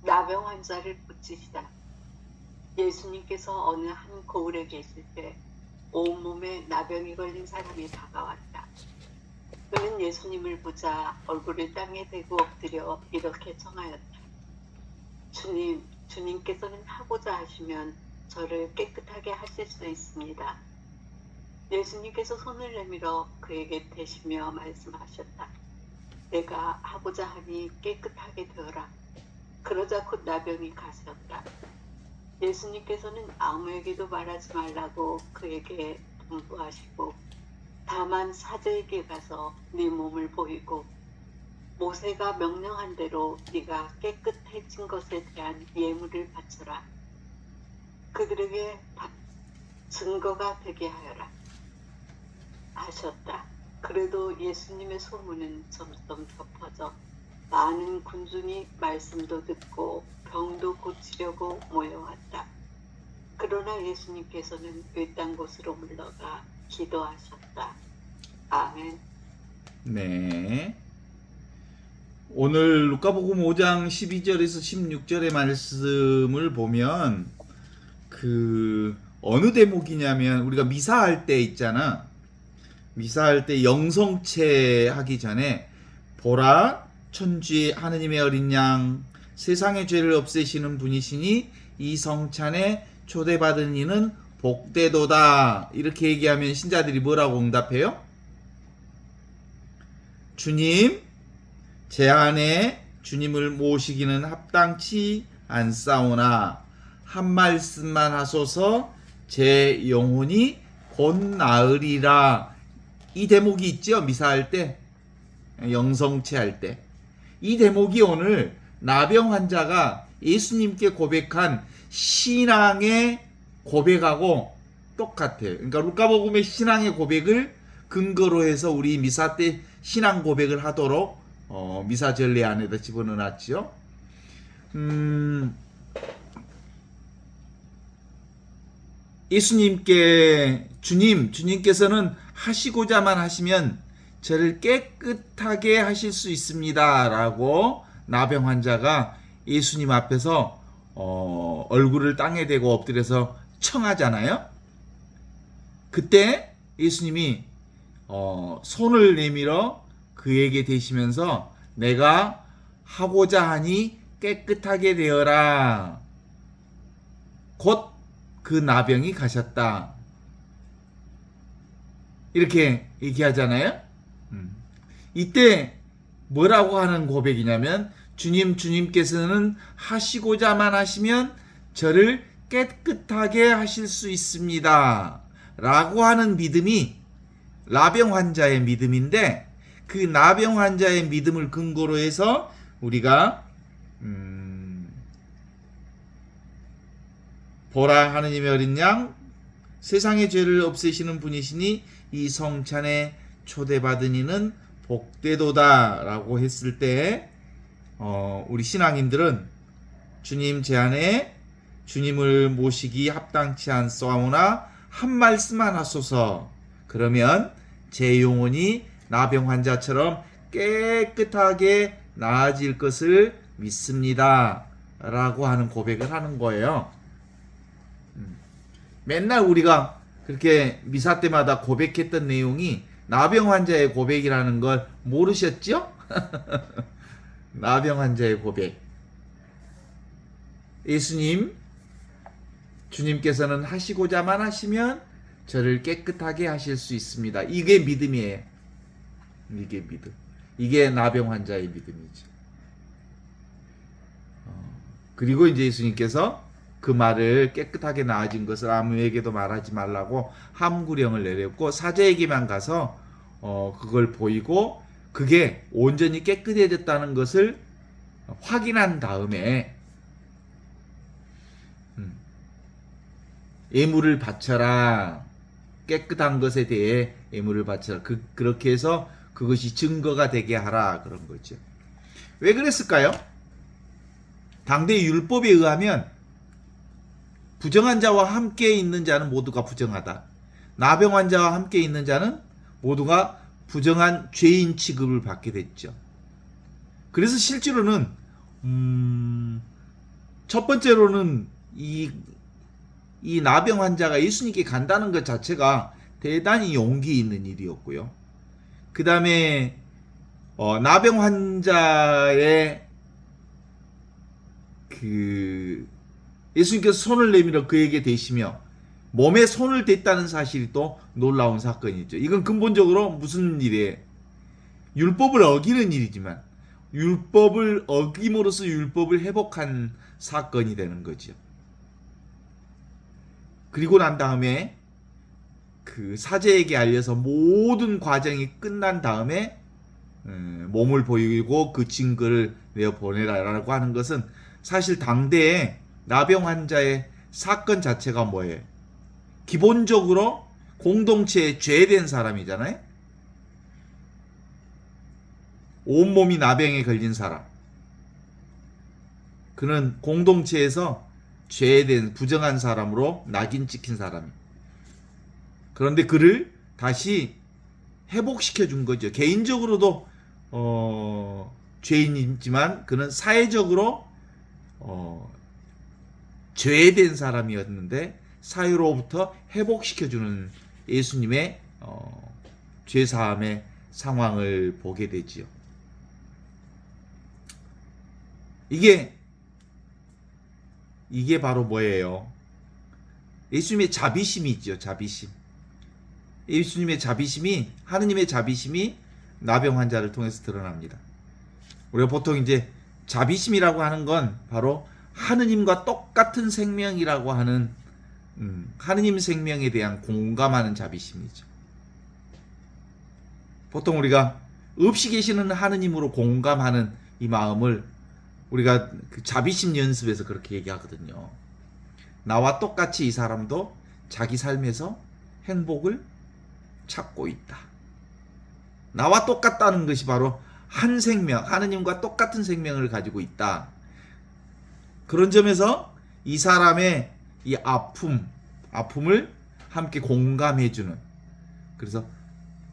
나병 환자를 고치시다. 예수님께서 어느 한 고을에 계실 때 온몸에 나병이 걸린 사람이 다가왔다. 그는 예수님을 보자 얼굴을 땅에 대고 엎드려 이렇게 청하였다. 주님, 주님께서는 하고자 하시면 저를 깨끗하게 하실 수 있습니다. 예수님께서 손을 내밀어 그에게 대시며 말씀하셨다. 내가 하고자 하니 깨끗하게 되어라. 그러자 곧 나병이 가셨다. 예수님께서는 아무에게도 말하지 말라고 그에게 분부하시고 다만 사제에게 가서 네 몸을 보이고 모세가 명령한 대로 네가 깨끗해진 것에 대한 예물을 바쳐라. 그들에게 증거가 되게 하여라 하셨다. 그래도 예수님의 소문은 점점 덮어져 많은 군중이 말씀도 듣고 병도 고치려고 모여왔다. 그러나 예수님께서는 외딴 곳으로 물러가 기도하셨다. 아멘. 네. 오늘 루카복음 5장 12절에서 16절의 말씀을 보면 어느 대목이냐면 우리가 미사할 때 있잖아. 미사할 때 영성체 하기 전에 보라 천주의 하느님의 어린 양 세상의 죄를 없애시는 분이시니 이 성찬에 초대받은 이는 복되도다. 이렇게 얘기하면 신자들이 뭐라고 응답해요? 주님, 제 안에 주님을 모시기는 합당치 않사오나 한 말씀만 하소서 제 영혼이 곧 나으리라. 이 대목이 있죠. 미사할 때, 영성체 할 때. 이 대목이 오늘 나병 환자가 예수님께 고백한 신앙의 고백하고 똑같아요. 그러니까 루카복음의 신앙의 고백을 근거로 해서 우리 미사 때 신앙 고백을 하도록 미사 전례 안에다 집어넣어놨죠. 예수님께 주님께서는 하시고자만 하시면 저를 깨끗하게 하실 수 있습니다 라고 나병 환자가 예수님 앞에서 얼굴을 땅에 대고 엎드려서 청하잖아요. 그때 예수님이 손을 내밀어 그에게 대시면서 내가 하고자 하니 깨끗하게 되어라. 곧 그 나병이 가셨다. 이렇게 얘기하잖아요. 이때 뭐라고 하는 고백이냐면 주님께서는 하시고자만 하시면 저를 깨끗하게 하실 수 있습니다 라고 하는 믿음이 나병 환자의 믿음인데 그 나병 환자의 믿음을 근거로 해서 우리가 보라 하느님의 어린 양 세상의 죄를 없애시는 분이시니 이 성찬에 초대받은 이는 복되도다 라고 했을 때 우리 신앙인들은 주님 제 안에 주님을 모시기 합당치 않사오나 한 말씀만 하소서 그러면 제 영혼이 나병 환자처럼 깨끗하게 나아질 것을 믿습니다 라고 하는 고백을 하는 거예요. 맨날 우리가 그렇게 미사 때마다 고백했던 내용이 나병 환자의 고백이라는 걸 모르셨죠? 나병 환자의 고백. 주님께서는 하시고자만 하시면 저를 깨끗하게 하실 수 있습니다. 이게 믿음이에요. 이게 믿음. 이게 나병 환자의 믿음이죠. 그리고 이제 예수님께서 그 말을 깨끗하게 나아진 것을 아무에게도 말하지 말라고 함구령을 내렸고 사제에게만 가서 그걸 보이고 그게 온전히 깨끗해졌다는 것을 확인한 다음에 예물을 바쳐라. 깨끗한 것에 대해 예물을 바쳐라. 그렇게 해서 그것이 증거가 되게 하라. 그런 거죠. 왜 그랬을까요? 당대 율법에 의하면 부정한 자와 함께 있는 자는 모두가 부정하다. 나병 환자와 함께 있는 자는 모두가 부정한 죄인 취급을 받게 됐죠. 그래서 실제로는 첫 번째로는 이 나병 환자가 예수님께 간다는 것 자체가 대단히 용기 있는 일이었고요. 그 다음에 나병 환자의 예수님께서 손을 내밀어 그에게 대시며 몸에 손을 댔다는 사실이 또 놀라운 사건이죠. 이건 근본적으로 무슨 일이에요? 율법을 어기는 일이지만 율법을 어김으로써 율법을 회복한 사건이 되는 거죠. 그리고 난 다음에 그 사제에게 알려서 모든 과정이 끝난 다음에 몸을 보이고 그 증거를 내어 보내라라고 하는 것은 사실 당대에 나병 환자의 사건 자체가 뭐예요? 기본적으로 공동체에 죄된 사람이잖아요. 온몸이 나병에 걸린 사람. 그는 공동체에서 죄된 부정한 사람으로 낙인 찍힌 사람. 그런데 그를 다시 회복시켜 준 거죠. 개인적으로도 죄인이지만 그는 사회적으로 죄된 사람이었는데 사회로부터 회복시켜주는 예수님의 죄사함의 상황을 보게 되지요. 이게 바로 뭐예요? 예수님의 자비심이 있죠. 자비심. 예수님의 자비심이, 하느님의 자비심이 나병 환자를 통해서 드러납니다. 우리가 보통 이제 자비심이라고 하는 건 바로 하느님과 똑같은 생명이라고 하는 하느님 생명에 대한 공감하는 자비심이죠. 보통 우리가 없이 계시는 하느님으로 공감하는 이 마음을 우리가 그 자비심 연습에서 그렇게 얘기하거든요. 나와 똑같이 이 사람도 자기 삶에서 행복을 찾고 있다. 나와 똑같다는 것이 바로 한 생명, 하느님과 똑같은 생명을 가지고 있다. 그런 점에서 이 사람의 이 아픔을 함께 공감해주는, 그래서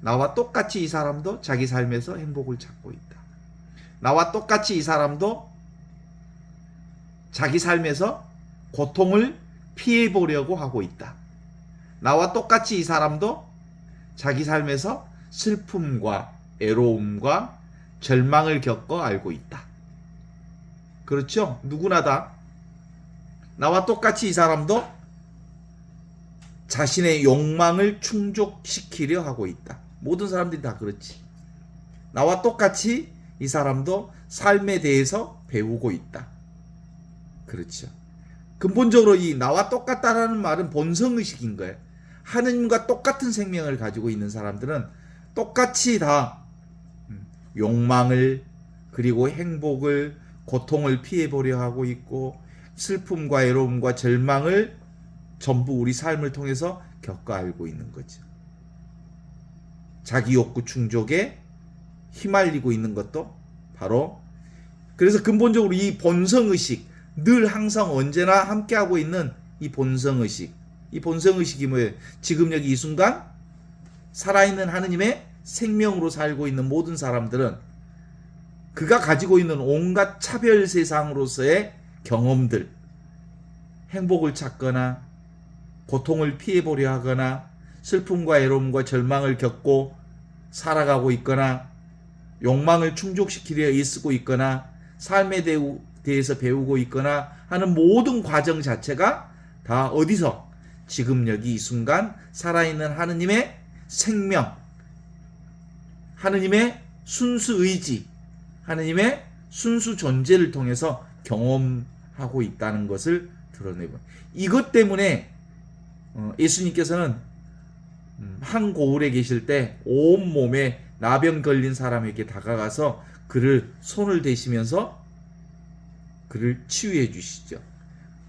나와 똑같이 이 사람도 자기 삶에서 행복을 찾고 있다. 나와 똑같이 이 사람도 자기 삶에서 고통을 피해보려고 하고 있다. 나와 똑같이 이 사람도 자기 삶에서 슬픔과 애로움과 절망을 겪어 알고 있다. 그렇죠? 누구나 다 나와 똑같이 이 사람도 자신의 욕망을 충족시키려 하고 있다. 모든 사람들이 다 그렇지. 나와 똑같이 이 사람도 삶에 대해서 배우고 있다. 그렇죠. 근본적으로 이 나와 똑같다라는 말은 본성의식인 거예요. 하느님과 똑같은 생명을 가지고 있는 사람들은 똑같이 다 욕망을, 그리고 행복을, 고통을 피해보려 하고 있고 슬픔과 애로움과 절망을 전부 우리 삶을 통해서 겪어 알고 있는 거죠. 자기 욕구 충족에 휘말리고 있는 것도 바로, 그래서 근본적으로 이 본성의식, 늘 항상 언제나 함께하고 있는 이 본성의식, 이 본성의식이 뭐예요? 지금 여기 이 순간 살아있는 하느님의 생명으로 살고 있는 모든 사람들은 그가 가지고 있는 온갖 차별 세상으로서의 경험들, 행복을 찾거나 고통을 피해보려 하거나 슬픔과 애로움과 절망을 겪고 살아가고 있거나 욕망을 충족시키려 애쓰고 있거나 삶에 대해서 배우고 있거나 하는 모든 과정 자체가 다 어디서? 지금 여기 이 순간 살아있는 하느님의 생명, 하느님의 순수 의지, 하느님의 순수 존재를 통해서 경험하고 있다는 것을 드러내고, 이것 때문에 예수님께서는 한 고을에 계실 때 온몸에 나병 걸린 사람에게 다가가서 그를 손을 대시면서 그를 치유해 주시죠.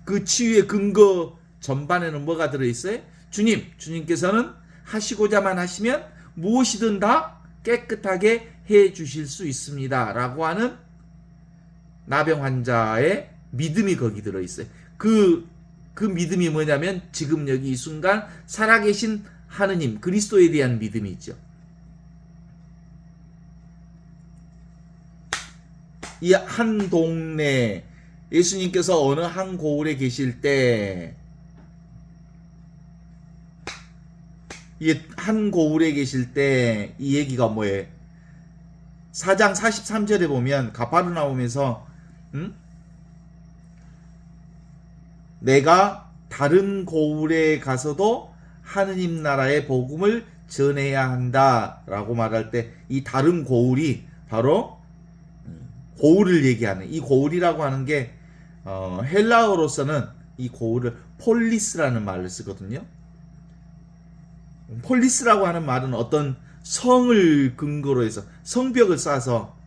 그 치유의 근거 전반에는 뭐가 들어있어요? 주님께서는 하시고자만 하시면 무엇이든 다 깨끗하게 해 주실 수 있습니다 라고 하는 나병 환자의 믿음이 거기 들어있어요. 그 믿음이 뭐냐면 지금 여기 이 순간 살아계신 하느님 그리스도에 대한 믿음이죠. 이 한 동네 예수님께서 어느 한 고을에 계실 때, 이 한 고을에 계실 때 이 얘기가 뭐예요? 4장 43절에 보면 가파르나움에서 내가 다른 고을에 가서도 하느님 나라의 복음을 전해야 한다라고 말할 때 이 다른 고을이 바로 고을을 얘기하는, 이 고을이라고 하는 게 헬라어로서는 이 고을을 폴리스라는 말을 쓰거든요. 폴리스라고 하는 말은 어떤 성을 근거로 해서 성벽을 쌓아서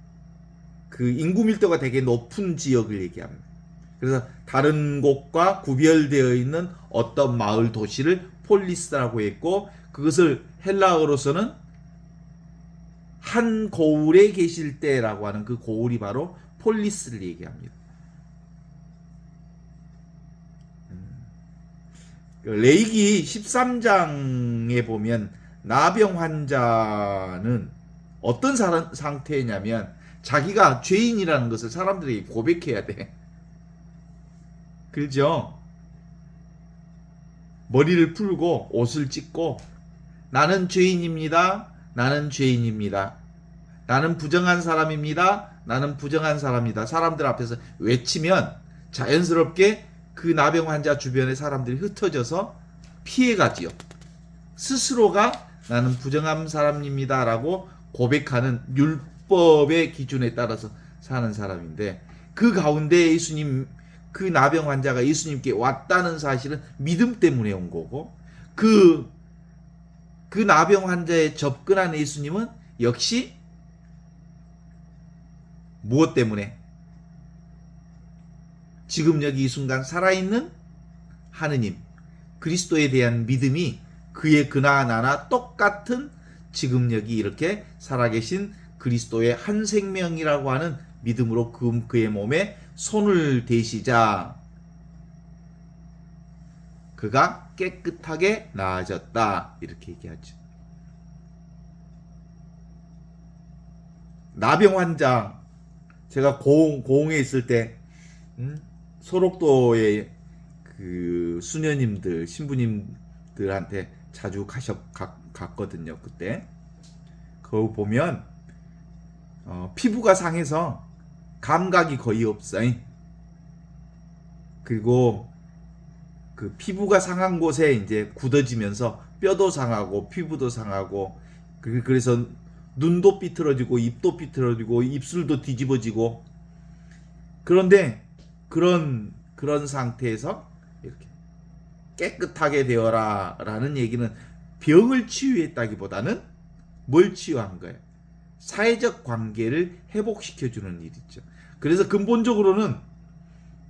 그 인구 밀도가 되게 높은 지역을 얘기합니다. 그래서 다른 곳과 구별되어 있는 어떤 마을 도시를 폴리스라고 했고, 그것을 헬라어로서는 한 고을에 계실 때라고 하는 그 고을이 바로 폴리스를 얘기합니다. 레위기 13장에 보면 나병 환자는 어떤 상태냐면 자기가 죄인이라는 것을 사람들에게 고백해야 돼. 그죠? 머리를 풀고 옷을 찢고 나는 죄인입니다. 나는 죄인입니다. 나는 부정한 사람입니다. 나는 부정한 사람이다. 사람들 앞에서 외치면 자연스럽게 그 나병 환자 주변의 사람들이 흩어져서 피해가지요. 스스로가 나는 부정한 사람입니다 라고 고백하는 율법의 기준에 따라서 사는 사람인데, 그 가운데 예수님, 그 나병 환자가 예수님께 왔다는 사실은 믿음 때문에 온 거고, 그 나병 환자에 접근한 예수님은 역시 무엇 때문에? 지금 여기 이 순간 살아있는 하느님, 그리스도에 대한 믿음이 그의 그나 나나 똑같은 지금 여기 이렇게 살아계신 그리스도의 한 생명이라고 하는 믿음으로 그의 몸에 손을 대시자 그가 깨끗하게 나아졌다, 이렇게 얘기하죠. 나병 환자, 제가 고흥에 있을 때 소록도의 그 수녀님들, 신부님들한테 자주 갔거든요. 그때 그거 보면 피부가 상해서 감각이 거의 없어요. 그리고 그 피부가 상한 곳에 이제 굳어지면서 뼈도 상하고 피부도 상하고, 그래서 눈도 삐뚤어지고 입도 삐뚤어지고 입술도 뒤집어지고, 그런데 그런 상태에서 이렇게 깨끗하게 되어라 라는 얘기는 병을 치유했다기보다는 뭘 치유한 거예요? 사회적 관계를 회복시켜주는 일이죠. 그래서 근본적으로는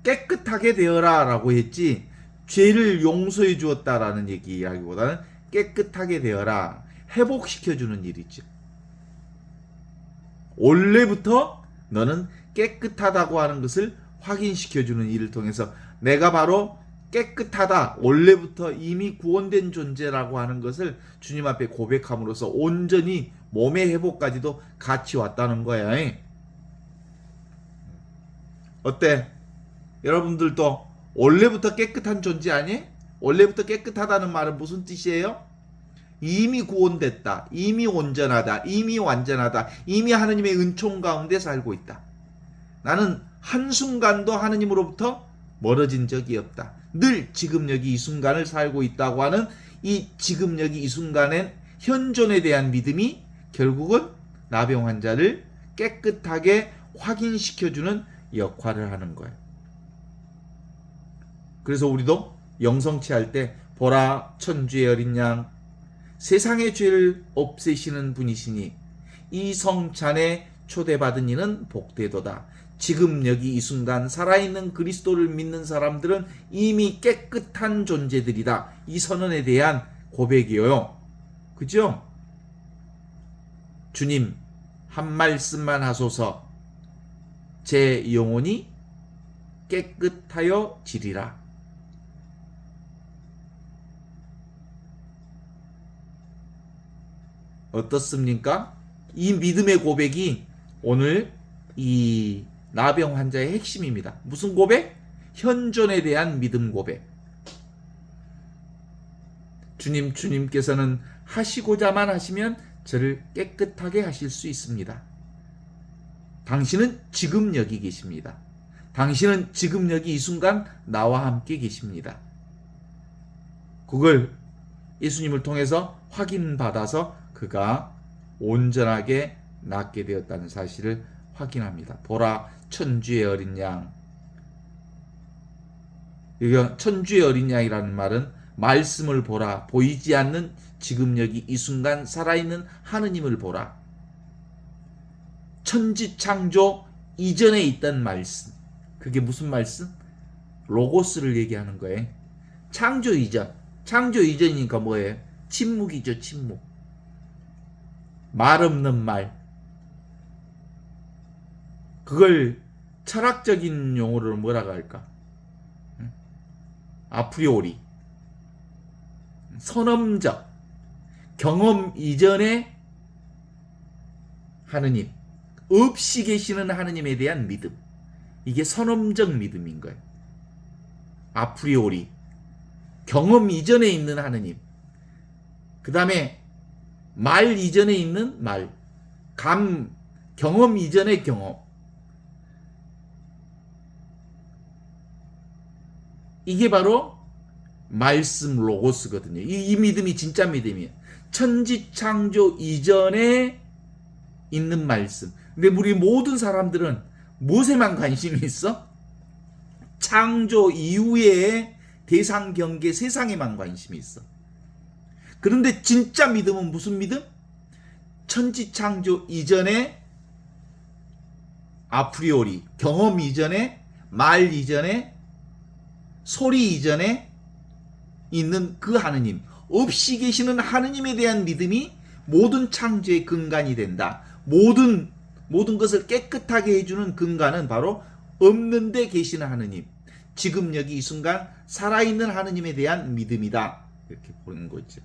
깨끗하게 되어라 라고 했지 죄를 용서해 주었다라는 얘기라기보다는 깨끗하게 되어라, 회복시켜주는 일이죠. 원래부터 너는 깨끗하다고 하는 것을 확인시켜주는 일을 통해서 내가 바로 깨끗하다, 원래부터 이미 구원된 존재라고 하는 것을 주님 앞에 고백함으로써 온전히 몸의 회복까지도 같이 왔다는 거야. 어때? 여러분들도 원래부터 깨끗한 존재 아니? 원래부터 깨끗하다는 말은 무슨 뜻이에요? 이미 구원됐다, 이미 온전하다, 이미 완전하다, 이미 하느님의 은총 가운데 살고 있다. 나는 한순간도 하느님으로부터 멀어진 적이 없다. 늘 지금 여기 이 순간을 살고 있다고 하는 이 지금 여기 이 순간의 현존에 대한 믿음이 결국은 나병 환자를 깨끗하게 확인시켜주는 역할을 하는 거예요. 그래서 우리도 영성치 할 때 보라 천주의 어린 양, 세상의 죄를 없애시는 분이시니 이 성찬에 초대받은 이는 복되도다. 지금 여기 이 순간 살아있는 그리스도를 믿는 사람들은 이미 깨끗한 존재들이다. 이 선언에 대한 고백이에요. 그죠? 주님, 한 말씀만 하소서. 제 영혼이 깨끗하여 지리라. 어떻습니까? 이 믿음의 고백이 오늘 이 나병 환자의 핵심입니다. 무슨 고백? 현존에 대한 믿음 고백. 주님께서는 하시고자만 하시면 저를 깨끗하게 하실 수 있습니다. 당신은 지금 여기 계십니다. 당신은 지금 여기 이 순간 나와 함께 계십니다. 그걸 예수님을 통해서 확인받아서 그가 온전하게 낫게 되었다는 사실을 확인합니다. 보라, 천주의 어린 양. 여기 천주의 어린 양이라는 말은 말씀을 보라, 보이지 않는 지금 여기 이 순간 살아있는 하느님을 보라. 천지 창조 이전에 있던 말씀. 그게 무슨 말씀? 로고스를 얘기하는 거예요. 창조 이전. 창조 이전이니까 뭐예요? 침묵이죠, 침묵. 말 없는 말. 그걸 철학적인 용어로 뭐라고 할까? 아프리오리. 선험적. 경험 이전에 하느님. 없이 계시는 하느님에 대한 믿음. 이게 선험적 믿음인 거예요. 아프리오리. 경험 이전에 있는 하느님. 그 다음에 말 이전에 있는 말. 경험 이전의 경험. 이게 바로 말씀 로고스거든요. 이 믿음이 진짜 믿음이에요. 천지창조 이전에 있는 말씀. 근데 우리 모든 사람들은 무엇에만 관심이 있어? 창조 이후의 대상 경계 세상에만 관심이 있어. 그런데 진짜 믿음은 무슨 믿음? 천지창조 이전에 아프리오리, 경험 이전에, 말 이전에, 소리 이전에 있는 그 하느님, 없이 계시는 하느님에 대한 믿음이 모든 창조의 근간이 된다. 모든 것을 깨끗하게 해주는 근간은 바로 없는데 계시는 하느님, 지금 여기 이 순간 살아있는 하느님에 대한 믿음이다. 이렇게 보는 거죠.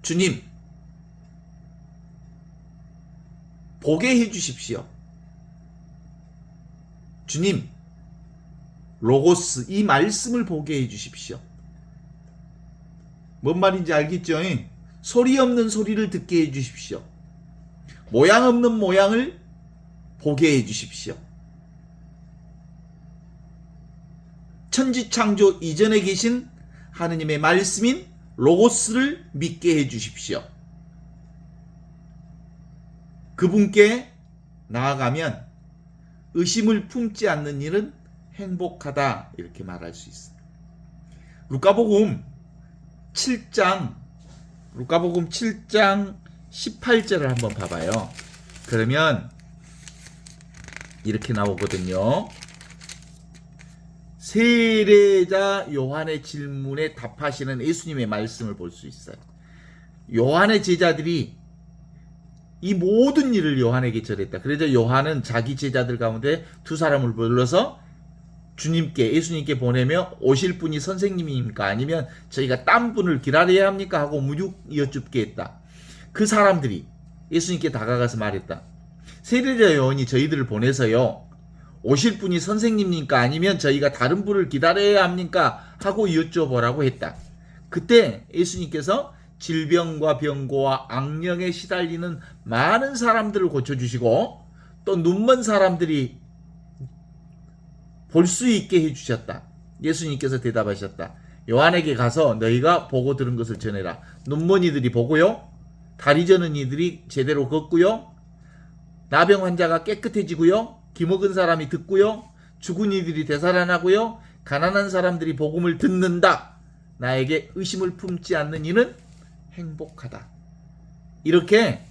주님, 보게 해주십시오. 주님, 로고스, 이 말씀을 보게 해주십시오. 뭔 말인지 알겠죠? 소리 없는 소리를 듣게 해주십시오. 모양 없는 모양을 보게 해주십시오. 천지창조 이전에 계신 하느님의 말씀인 로고스를 믿게 해주십시오. 그분께 나아가면 의심을 품지 않는 일은 행복하다, 이렇게 말할 수 있어요. 루카복음 7장 18절을 한번 봐봐요. 그러면 이렇게 나오거든요. 세례자 요한의 질문에 답하시는 예수님의 말씀을 볼 수 있어요. 요한의 제자들이 이 모든 일을 요한에게 전했다. 그래서 요한은 자기 제자들 가운데 두 사람을 불러서 예수님께 보내며 오실 분이 선생님입니까? 아니면 저희가 딴 분을 기다려야 합니까? 하고 무juk 여쭙게 했다. 그 사람들이 예수님께 다가가서 말했다. 세례자 요한이 저희들을 보내서요, 오실 분이 선생님입니까? 아니면 저희가 다른 분을 기다려야 합니까? 하고 여쭤보라고 했다. 그때 예수님께서 질병과 병고와 악령에 시달리는 많은 사람들을 고쳐주시고 또 눈먼 사람들이 볼 수 있게 해주셨다. 예수님께서 대답하셨다. 요한에게 가서 너희가 보고 들은 것을 전해라. 눈먼 이들이 보고요, 다리 저는 이들이 제대로 걷고요, 나병 환자가 깨끗해지고요, 기먹은 사람이 듣고요, 죽은 이들이 되살아나고요, 가난한 사람들이 복음을 듣는다. 나에게 의심을 품지 않는 이는 행복하다. 이렇게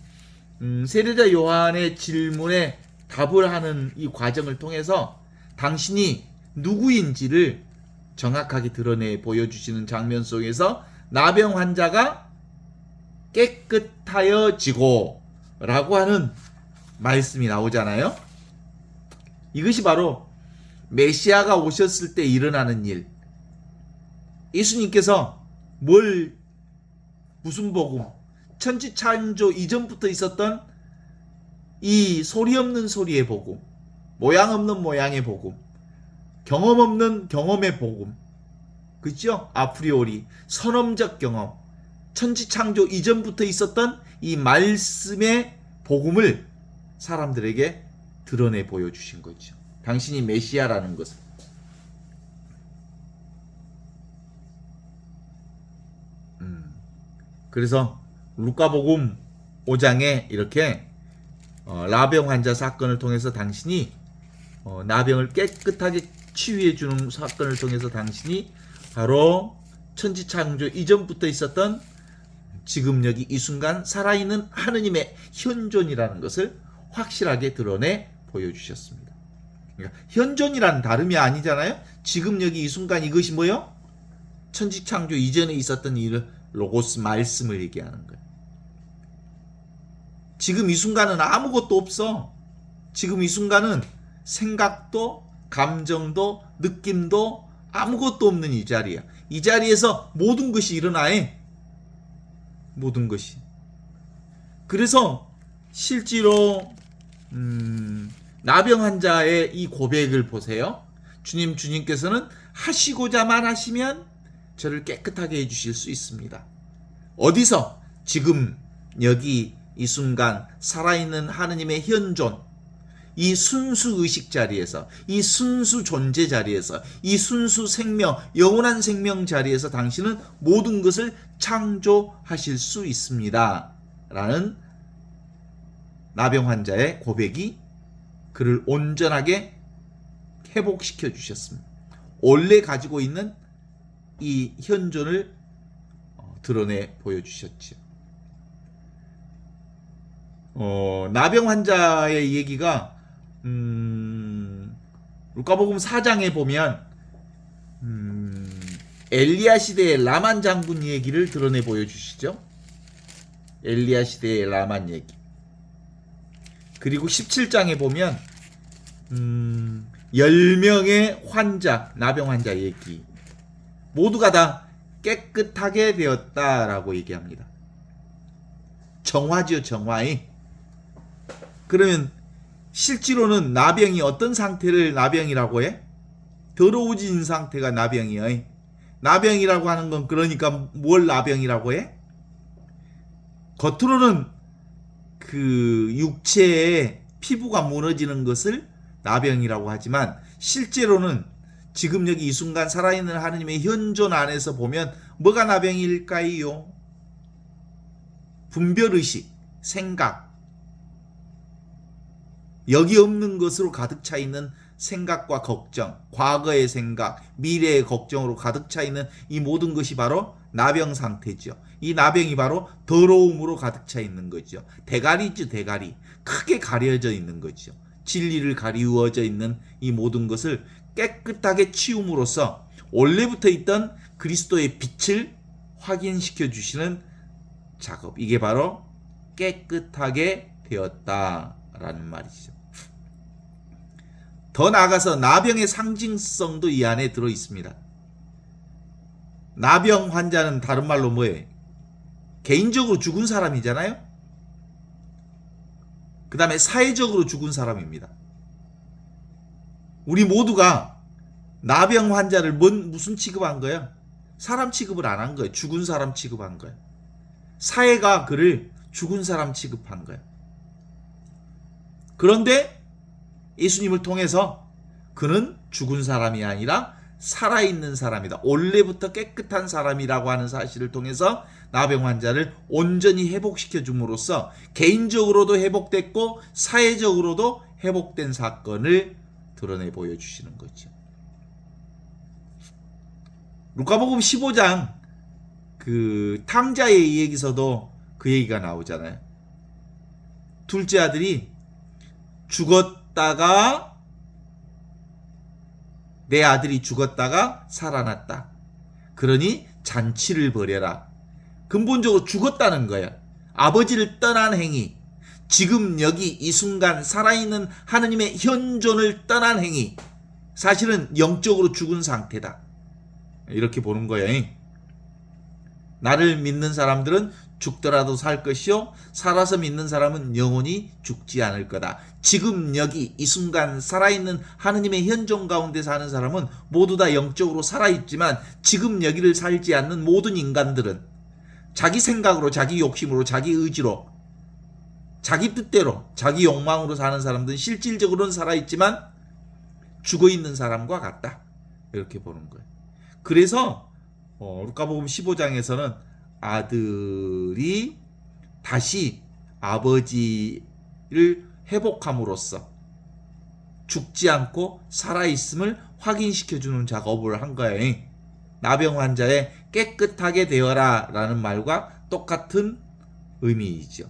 세례자 요한의 질문에 답을 하는 이 과정을 통해서 당신이 누구인지를 정확하게 드러내 보여주시는 장면 속에서 나병 환자가 깨끗하여지고 라고 하는 말씀이 나오잖아요. 이것이 바로 메시아가 오셨을 때 일어나는 일. 예수님께서 무슨 복음? 천지창조 이전부터 있었던 이 소리 없는 소리의 복음, 모양 없는 모양의 복음, 경험 없는 경험의 복음, 그죠? 아프리오리 선험적 경험, 천지창조 이전부터 있었던 이 말씀의 복음을 사람들에게 드러내 보여주신 거죠. 당신이 메시아라는 것을. 그래서 루카복음 5장에 이렇게 나병 환자 사건을 통해서 당신이 나병을 깨끗하게 치유해 주는 사건을 통해서 당신이 바로 천지창조 이전부터 있었던 지금 여기 이 순간 살아있는 하느님의 현존이라는 것을 확실하게 드러내 보여주셨습니다. 그러니까 현존이라는 다름이 아니잖아요. 지금 여기 이 순간 이것이 뭐요? 천지창조 이전에 있었던 이 로고스 말씀을 얘기하는 거예요. 지금 이 순간은 아무것도 없어. 지금 이 순간은 생각도 감정도 느낌도 아무것도 없는 이 자리야. 이 자리에서 모든 것이 일어나해. 모든 것이. 그래서 실제로 나병 환자의 이 고백을 보세요. 주님께서는 하시고자만 하시면 저를 깨끗하게 해주실 수 있습니다. 어디서? 지금 여기 이 순간 살아있는 하느님의 현존, 이 순수 의식 자리에서, 이 순수 존재 자리에서, 이 순수 생명, 영원한 생명 자리에서 당신은 모든 것을 창조하실 수 있습니다. 라는 나병 환자의 고백이 그를 온전하게 회복시켜 주셨습니다. 원래 가지고 있는 이 현존을 드러내 보여주셨죠. 나병 환자의 얘기가 루카복음 4장에 보면 엘리야 시대의 라만 장군 얘기를 드러내 보여주시죠. 엘리야 시대의 라만 얘기. 그리고 17장에 보면 10명의 환자, 나병 환자 얘기. 모두가 다 깨끗하게 되었다라고 얘기합니다. 정화지요, 정화이. 그러면 실제로는 나병이 어떤 상태를 나병이라고 해? 더러워진 상태가 나병이야. 나병이라고 하는 건 그러니까 뭘 나병이라고 해? 겉으로는 그 육체에 피부가 무너지는 것을 나병이라고 하지만 실제로는 지금 여기 이 순간 살아있는 하느님의 현존 안에서 보면 뭐가 나병일까요? 분별의식, 생각, 여기 없는 것으로 가득 차 있는 생각과 걱정, 과거의 생각, 미래의 걱정으로 가득 차 있는 이 모든 것이 바로 나병 상태죠. 이 나병이 바로 더러움으로 가득 차 있는 거죠. 대가리죠, 대가리. 크게 가려져 있는 거죠. 진리를 가리우어져 있는 이 모든 것을 깨끗하게 치움으로써 원래부터 있던 그리스도의 빛을 확인시켜 주시는 작업. 이게 바로 깨끗하게 되었다라는 말이죠. 더 나아가서 나병의 상징성도 이 안에 들어 있습니다. 나병 환자는 다른 말로 뭐예요? 개인적으로 죽은 사람이잖아요. 그 다음에 사회적으로 죽은 사람입니다. 우리 모두가 나병 환자를 무슨 취급한 거야? 사람 취급을 안 한 거예요. 죽은 사람 취급한 거예요. 사회가 그를 죽은 사람 취급한 거예요. 그런데 예수님을 통해서 그는 죽은 사람이 아니라 살아있는 사람이다. 원래부터 깨끗한 사람이라고 하는 사실을 통해서 나병 환자를 온전히 회복시켜 줌으로써 개인적으로도 회복됐고 사회적으로도 회복된 사건을 드러내 보여주시는 거죠. 루카복음 15장 그 탕자의 얘기서도 그 얘기가 나오잖아요. 둘째 아들이 죽었다가 내 아들이 죽었다가 살아났다. 그러니 잔치를 벌여라. 근본적으로 죽었다는 거야. 아버지를 떠난 행위. 지금 여기 이 순간 살아있는 하느님의 현존을 떠난 행위. 사실은 영적으로 죽은 상태다. 이렇게 보는 거야. 나를 믿는 사람들은 죽더라도 살 것이요 살아서 믿는 사람은 영원히 죽지 않을 거다. 지금 여기 이 순간 살아있는 하느님의 현존 가운데 사는 사람은 모두 다 영적으로 살아있지만 지금 여기를 살지 않는 모든 인간들은 자기 생각으로, 자기 욕심으로, 자기 의지로, 자기 뜻대로, 자기 욕망으로 사는 사람들은 실질적으로는 살아있지만 죽어있는 사람과 같다. 이렇게 보는 거예요. 그래서 루카복음 15장에서는 아들이 다시 아버지를 회복함으로써 죽지 않고 살아있음을 확인시켜주는 작업을 한 거예요. 나병 환자의 깨끗하게 되어라 라는 말과 똑같은 의미이죠.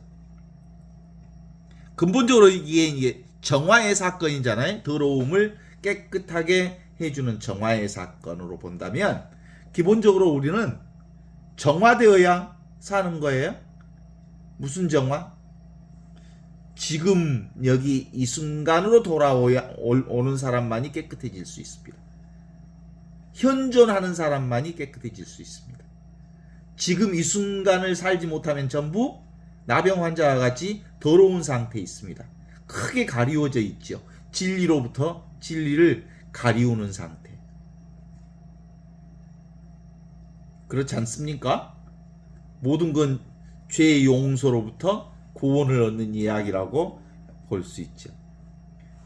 근본적으로 이게 정화의 사건이잖아요. 더러움을 깨끗하게 해주는 정화의 사건으로 본다면 기본적으로 우리는 정화되어야 사는 거예요. 무슨 정화? 지금 여기 이 순간으로 돌아오는 사람만이 깨끗해질 수 있습니다. 현존하는 사람만이 깨끗해질 수 있습니다. 지금 이 순간을 살지 못하면 전부 나병 환자와 같이 더러운 상태에 있습니다. 크게 가리워져 있죠. 진리로부터 진리를 가리우는 상태. 그렇지 않습니까? 모든 건 죄의 용서로부터 구원을 얻는 이야기라고 볼 수 있죠.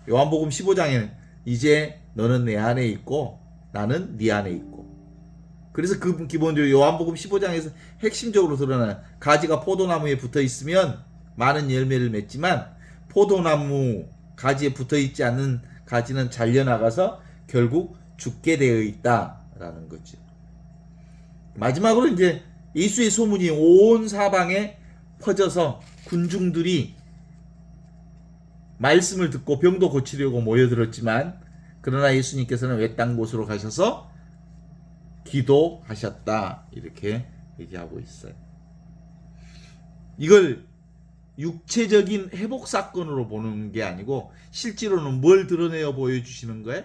요한복음 15장에는 이제 너는 내 안에 있고 나는 네 안에 있고, 그래서 그 기본적으로 요한복음 15장에서 핵심적으로 드러나는 가지가 포도나무에 붙어 있으면 많은 열매를 맺지만 포도나무 가지에 붙어 있지 않는 가지는 잘려나가서 결국 죽게 되어 있다라는 거죠. 마지막으로 이제 예수의 소문이 온 사방에 퍼져서 군중들이 말씀을 듣고 병도 고치려고 모여들었지만 그러나 예수님께서는 외딴 곳으로 가셔서 기도하셨다, 이렇게 얘기하고 있어요. 이걸 육체적인 회복 사건으로 보는 게 아니고 실제로는 뭘 드러내어 보여주시는 거예요?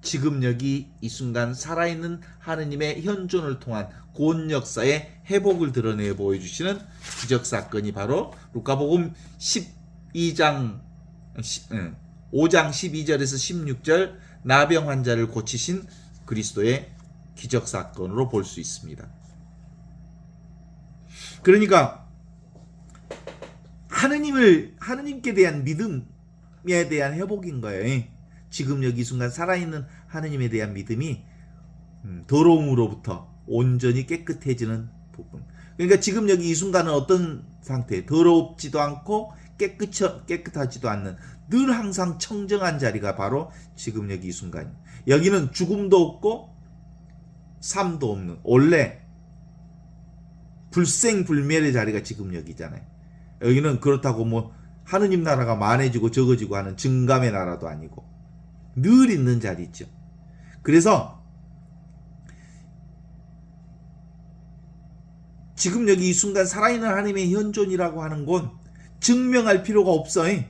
지금 여기 이 순간 살아있는 하느님의 현존을 통한 구원 역사의 회복을 드러내어 보여주시는 기적 사건이 바로 루카복음 5장 12절에서 16절 나병 환자를 고치신 그리스도의 기적 사건으로 볼 수 있습니다. 그러니까 하느님께 대한 믿음에 대한 회복인 거예요. 지금 여기 순간 살아있는 하느님에 대한 믿음이 더러움으로부터 온전히 깨끗해지는 부분. 그러니까 지금 여기 이 순간은 어떤 상태? 더럽지도 않고 깨끗하지도 않는 늘 항상 청정한 자리가 바로 지금 여기 이 순간이에요. 여기는 죽음도 없고 삶도 없는 원래 불생불멸의 자리가 지금 여기잖아요. 여기는 그렇다고 뭐 하느님 나라가 많아지고 적어지고 하는 증감의 나라도 아니고 늘 있는 자리죠. 그래서 지금 여기 이 순간 살아있는 하나님의 현존이라고 하는 건 증명할 필요가 없어요.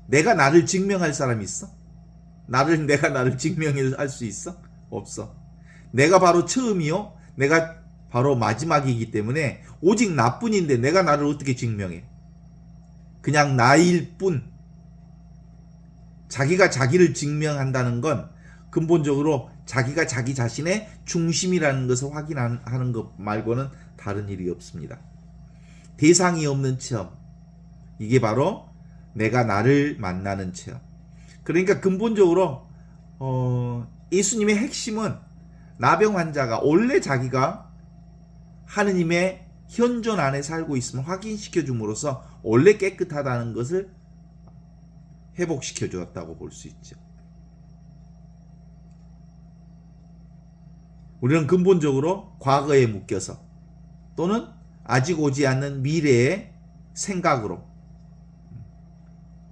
내가 나를 증명할 사람이 있어? 내가 나를 증명할 수 있어? 없어. 내가 바로 처음이요. 내가 바로 마지막이기 때문에 오직 나뿐인데 내가 나를 어떻게 증명해? 그냥 나일 뿐. 자기가 자기를 증명한다는 건 근본적으로 자기가 자기 자신의 중심이라는 것을 확인하는 것 말고는 다른 일이 없습니다. 대상이 없는 체험. 이게 바로 내가 나를 만나는 체험. 그러니까 근본적으로 예수님의 핵심은 나병 환자가 원래 자기가 하느님의 현존 안에 살고 있음을 확인시켜 줌으로써 원래 깨끗하다는 것을 회복시켜 주었다고 볼 수 있죠. 우리는 근본적으로 과거에 묶여서 또는 아직 오지 않는 미래의 생각으로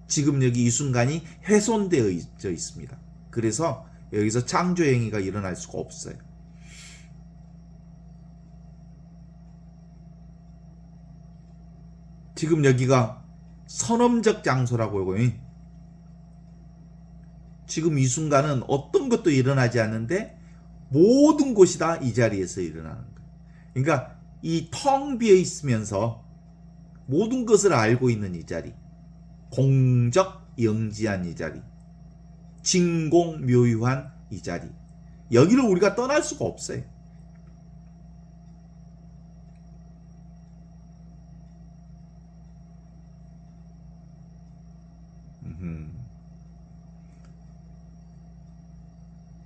지금 여기 이 순간이 훼손되어 있습니다. 그래서 여기서 창조 행위가 일어날 수가 없어요. 지금 여기가 선엄적 장소라고 하고요. 지금 이 순간은 어떤 것도 일어나지 않는데 모든 것이 다 이 자리에서 일어나는 거예요. 그러니까 이 텅 비어 있으면서 모든 것을 알고 있는 이 자리, 공적 영지한 이 자리, 진공묘유한 이 자리, 여기를 우리가 떠날 수가 없어요.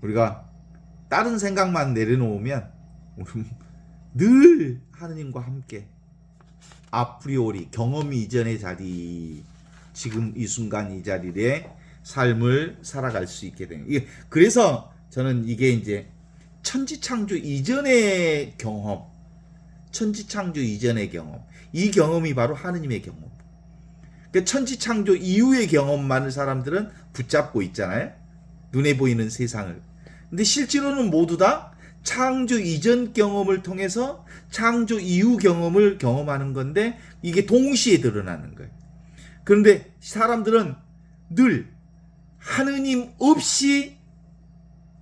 우리가 다른 생각만 내려놓으면 우리는 늘 하느님과 함께 아프리오리 경험 이전의 자리, 지금 이 순간 이 자리에 삶을 살아갈 수 있게 되는. 그래서 저는 이게 이제 천지창조 이전의 경험, 천지창조 이전의 경험, 이 경험이 바로 하느님의 경험. 그러니까 천지창조 이후의 경험만을 사람들은 붙잡고 있잖아요. 눈에 보이는 세상을. 근데 실제로는 모두 다 창조 이전 경험을 통해서 창조 이후 경험을 경험하는 건데 이게 동시에 드러나는 거예요. 그런데 사람들은 늘 하느님 없이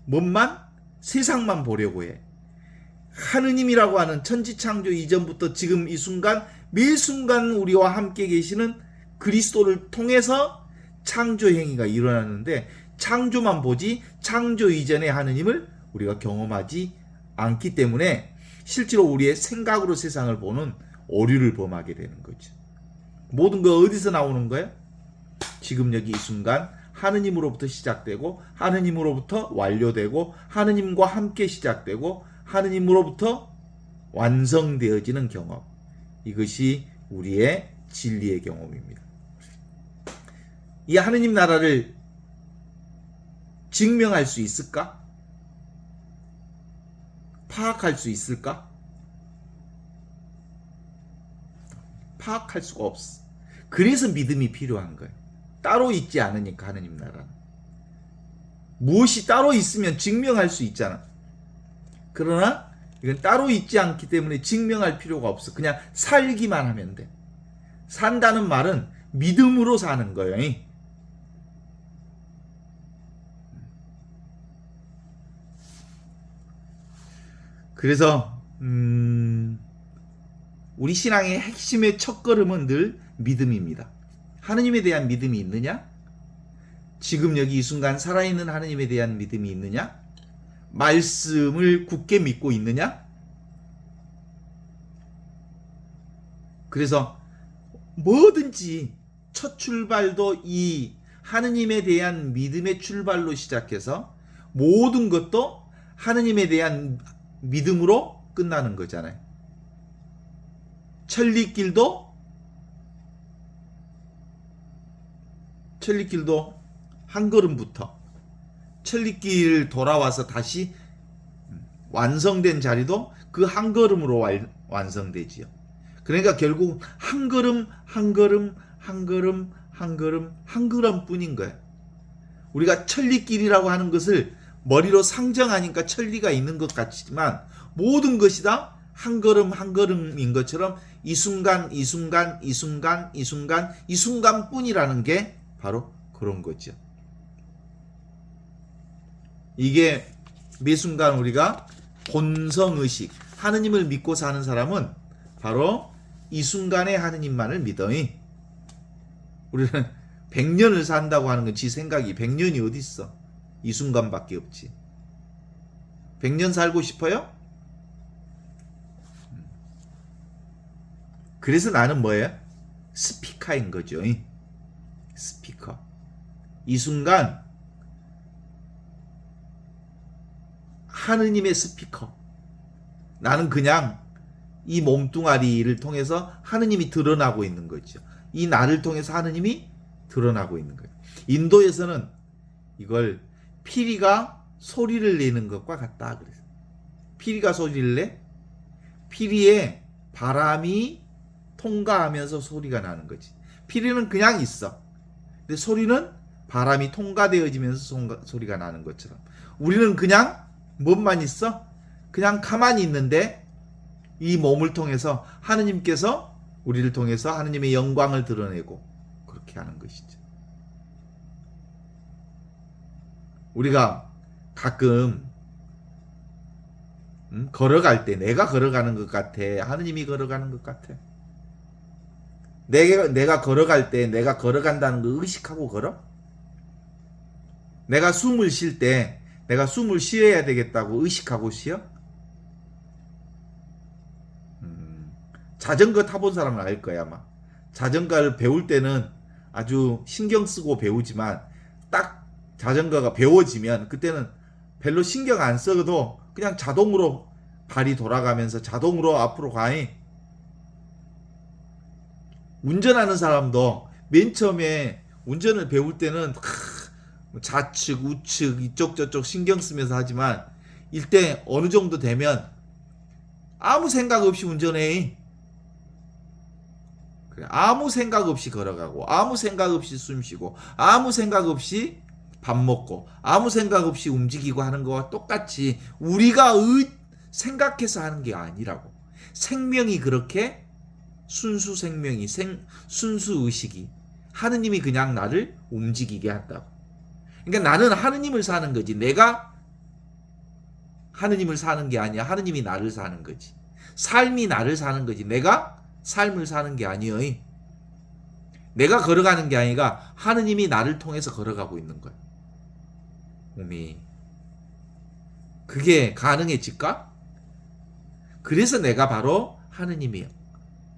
뭔만 세상만 보려고 해. 하느님이라고 하는 천지창조 이전부터 지금 이 순간 매 순간 우리와 함께 계시는 그리스도를 통해서 창조 행위가 일어나는데 창조만 보지 창조 이전의 하느님을 우리가 경험하지 않기 때문에 실제로 우리의 생각으로 세상을 보는 오류를 범하게 되는 거죠. 모든 거 어디서 나오는 거예요? 지금 여기 이 순간 하느님으로부터 시작되고 하느님으로부터 완료되고 하느님과 함께 시작되고 하느님으로부터 완성되어지는 경험. 이것이 우리의 진리의 경험입니다. 이 하느님 나라를 증명할 수 있을까? 파악할 수 있을까? 파악할 수가 없어. 그래서 믿음이 필요한 거예요. 따로 있지 않으니까 하느님 나라는. 무엇이 따로 있으면 증명할 수 있잖아. 그러나 이건 따로 있지 않기 때문에 증명할 필요가 없어. 그냥 살기만 하면 돼. 산다는 말은 믿음으로 사는 거예요. 그래서 우리 신앙의 핵심의 첫걸음은 늘 믿음입니다. 하느님에 대한 믿음이 있느냐? 지금 여기 이 순간 살아있는 하느님에 대한 믿음이 있느냐? 말씀을 굳게 믿고 있느냐? 그래서 뭐든지 첫 출발도 이 하느님에 대한 믿음의 출발로 시작해서 모든 것도 하느님에 대한 믿음으로 끝나는 거잖아요. 천리길도 한 걸음부터 천리길 돌아와서 다시 완성된 자리도 그 한 걸음으로 완성되지요. 그러니까 결국 한 걸음 한 걸음 한 걸음 한 걸음 한 걸음 뿐인 거예요. 우리가 천리길이라고 하는 것을 머리로 상정하니까 천리가 있는 것 같지만 모든 것이 다 한 걸음 한 걸음인 것처럼 이 순간 이 순간 이 순간 이 순간 이 순간뿐이라는 게 바로 그런 거죠. 이게 매 순간 우리가 본성의식, 하느님을 믿고 사는 사람은 바로 이 순간에 하느님만을 믿어요. 우리는 100년을 산다고 하는 건 지 생각이 100년이 어디 있어? 이 순간밖에 없지. 100년 살고 싶어요? 그래서 나는 뭐예요? 스피커인 거죠. 스피커. 이 순간 하느님의 스피커. 나는 그냥 이 몸뚱아리를 통해서 하느님이 드러나고 있는 거죠. 이 나를 통해서 하느님이 드러나고 있는 거예요. 인도에서는 이걸 피리가 소리를 내는 것과 같다 그래서. 피리가 소리를 내? 피리에 바람이 통과하면서 소리가 나는 거지. 피리는 그냥 있어. 근데 소리는 바람이 통과되어지면서 소리가 나는 것처럼. 우리는 그냥 뭐만 있어? 그냥 가만히 있는데 이 몸을 통해서 하느님께서 우리를 통해서 하느님의 영광을 드러내고 그렇게 하는 것이죠. 우리가 가끔 걸어갈 때 내가 걸어가는 것 같아? 하느님이 걸어가는 것 같아? 내가 걸어갈 때 내가 걸어간다는 거 의식하고 걸어? 내가 숨을 쉴 때 내가 숨을 쉬어야 되겠다고 의식하고 쉬어? 자전거 타본 사람은 알 거야 아마. 자전거를 배울 때는 아주 신경 쓰고 배우지만 딱 자전거가 배워지면 그때는 별로 신경 안 써도 그냥 자동으로 발이 돌아가면서 자동으로 앞으로 가니. 운전하는 사람도 맨 처음에 운전을 배울 때는 좌측 우측 이쪽 저쪽 신경 쓰면서 하지만 일대 어느 정도 되면 아무 생각 없이 운전해. 아무 생각 없이 걸어가고 아무 생각 없이 숨 쉬고 아무 생각 없이 밥 먹고 아무 생각 없이 움직이고 하는 거와 똑같이 우리가 생각해서 하는 게 아니라고. 생명이 그렇게 순수 생명이 순수 의식이 하느님이 그냥 나를 움직이게 한다고. 그러니까 나는 하느님을 사는 거지 내가 하느님을 사는 게 아니야. 하느님이 나를 사는 거지. 삶이 나를 사는 거지 내가 삶을 사는 게 아니여. 내가 걸어가는 게 아니라 하느님이 나를 통해서 걸어가고 있는 거야. 몸이. 그게 가능해질까? 그래서 내가 바로 하느님이에요.